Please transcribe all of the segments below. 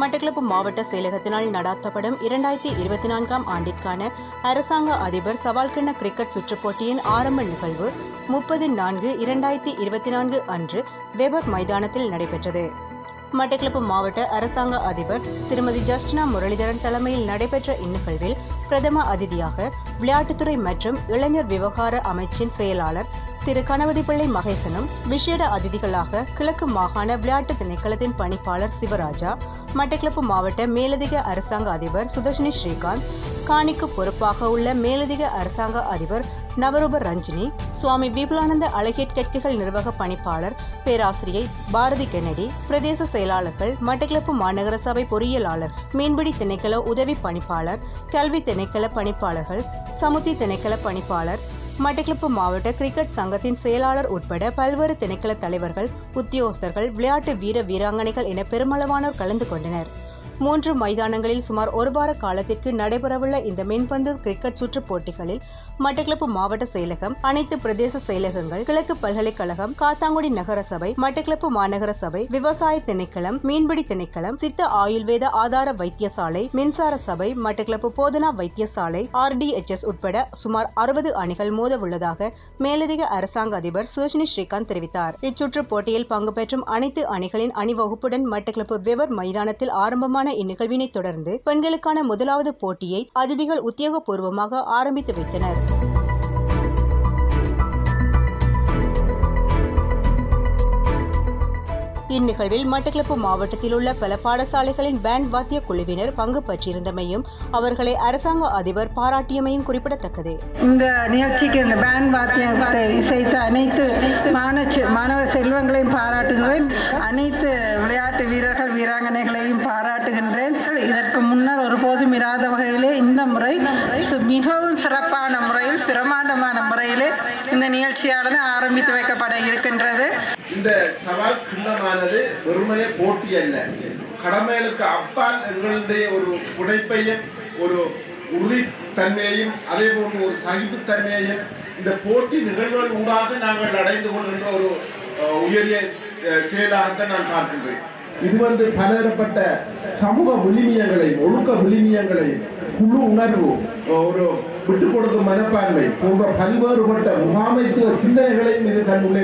மட்டக்களப்பு மாவட்ட செயலகத்தினால் நடாத்தப்படும் 2024ஆம் ஆண்டிற்கான அரசாங்க அதிபர் சவால்கண்ண கிரிக்கெட் சுற்றுப் போட்டியின் ஆரம்ப நிகழ்வு 30/4/2024 அன்று வெபர் மைதானத்தில் நடைபெற்றது. மட்டக்களப்பு மாவட்ட அரசாங்க அதிபர் திருமதி ஜஸ்டினா முரளிதரன் தலைமையில் நடைபெற்ற இந்நிகழ்வில் பிரதம அதிதியாக விளையாட்டுத்துறை மற்றும் இளைஞர் விவகார அமைச்சின் செயலாளர் திரு கணபதிப்பிள்ளை மகேசனும், விசேட அதிதிகளாக கிழக்கு மாகாண விளையாட்டு திணைக்களத்தின் பணிப்பாளர் சிவராஜா, மட்டக்களப்பு மாவட்ட மேலதிக அரசாங்க அதிபர் சுதர்ஷினி ஸ்ரீகாந்த், காணிக்கு பொறுப்பாக உள்ள மேலதிக அரசாங்க அதிபர் நவரூப ரஞ்சினி, சுவாமி விபுலானந்த அழகேற்கட்கைகள் நிர்வாக பணிப்பாளர் பேராசிரியை பாரதி கென்னடி, பிரதேச செயலாளர்கள், மட்டக்களப்பு மாநகர சபை பொறியியலாளர், மீன்பிடி திணைக்கள உதவி பணிப்பாளர், கல்வி திணைக்கள பணிப்பாளர்கள், சமுத்தி திணைக்கள பணிப்பாளர், மட்டக்களப்பு மாவட்ட கிரிக்கெட் சங்கத்தின் செயலாளர் உட்பட பல்வேறு திணைக்கள தலைவர்கள், உத்தியோகஸ்தர்கள், விளையாட்டு வீர வீராங்கனைகள் என பெருமளவானோர் கலந்து கொண்டனர். 3 மைதானங்களில் சுமார் ஒரு வார காலத்திற்கு நடைபெறவுள்ள இந்த மென்பந்து கிரிக்கெட் சுற்றுப் போட்டிகளில் மட்டக்களப்பு மாவட்ட செயலகம், அனைத்து பிரதேச செயலகங்கள், கிழக்கு பல்கலைக்கழகம், காத்தாங்குடி நகர சபை, மட்டக்களப்பு மாநகர சபை, விவசாய திணைக்களம், மீன்பிடி திணைக்களம், சித்த ஆயுர்வேத ஆதார வைத்தியசாலை, மின்சார சபை, மட்டக்களப்பு போதனா வைத்தியசாலை, RDHS உட்பட சுமார் 60 அணிகள் மோத உள்ளதாக மேலதிக அரசாங்க அதிபர் சுதர்ஷினி ஸ்ரீகாந்த் தெரிவித்தார். இச்சுற்றுப் போட்டியில் பங்கு பெற்றும் அனைத்து அணிகளின் அணிவகுப்புடன் மட்டக்களப்பு வெவர் மைதானத்தில் ஆரம்பமான இந்நிகழ்வினை தொடர்ந்து பெண்களுக்கான முதலாவது போட்டியை அதிதிகள் உத்தியோகபூர்வமாக ஆரம்பித்து வைத்தனர். இந்நிகழ்வில் மட்டக்களப்பு மாவட்டத்தில் உள்ள பல பாடசாலைகளின் பேண்ட் வாத்திய குழுவினர் பங்கு பற்றியிருந்தமையும் அவர்களை அரசாங்க அதிபர் பாராட்டியமையும் குறிப்பிடத்தக்கது. இந்த நிகழ்ச்சிக்கு இந்த பேண்ட் வாத்தியத்தை இசைத்த அனைத்து மாணவ செல்வங்களையும் பாராட்டுகிறேன். அனைத்து விளையாட்டு வீரர்கள் வீராங்கனைகளையும் பாராட்டுகின்றேன். இதற்கு முன்னர் ஒருபோதும் இராத வகையிலே இந்த முறை மிகவும் சிறப்பான முறையில், பிரமாண்டமான முறையிலே இந்த நிகழ்ச்சியானது ஆரம்பித்து வைக்கப்பட இருக்கின்றது. இந்த சவால் கிண்ணமானது வெறுமனே போட்டி அல்ல, கடமைகளுக்கு அப்பால் எங்களுடைய ஒரு உழைப்பையும் ஒரு உறுதித்தன்மையையும் அதே போன்று ஒரு சகிப்புத்தன்மையையும் இந்த போட்டி நிகழ்வுகள் ஊடாக நாங்கள் அடைந்து கொள்கின்ற ஒரு உயரிய செயலாகத்தான் நான் பார்க்கின்றேன். இது பலதரப்பட்ட சமூக விழுமியங்களையும் ஒழுக்க விழுமியங்களையும் குழு உணர்வு, ஒரு விட்டுக் கொடுக்கும் மனப்பான்மை போன்ற பல்வேறுபட்ட முகாமைத்துவ சிந்தனைகளையும் இது தன்னுள்ளே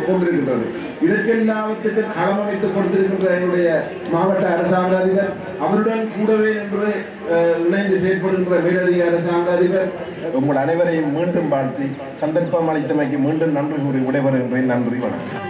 கொண்டிருக்கின்றது. இதற்கெல்லாவற்றுக்கு களமமைத்துக் கொடுத்திருக்கின்ற என்னுடைய மாவட்ட அரசாங்க அதிபர், அவருடன் கூடவே நின்று இணைந்து செயல்படுகின்ற மேலதிக அரசாங்க அதிபர், உங்கள் அனைவரையும் மீண்டும் வாழ்த்தி சந்தர்ப்பம் அளித்தமைக்கு மீண்டும் நன்றி கூறி விடைபெறுகின்றேன். நன்றி, வணக்கம்.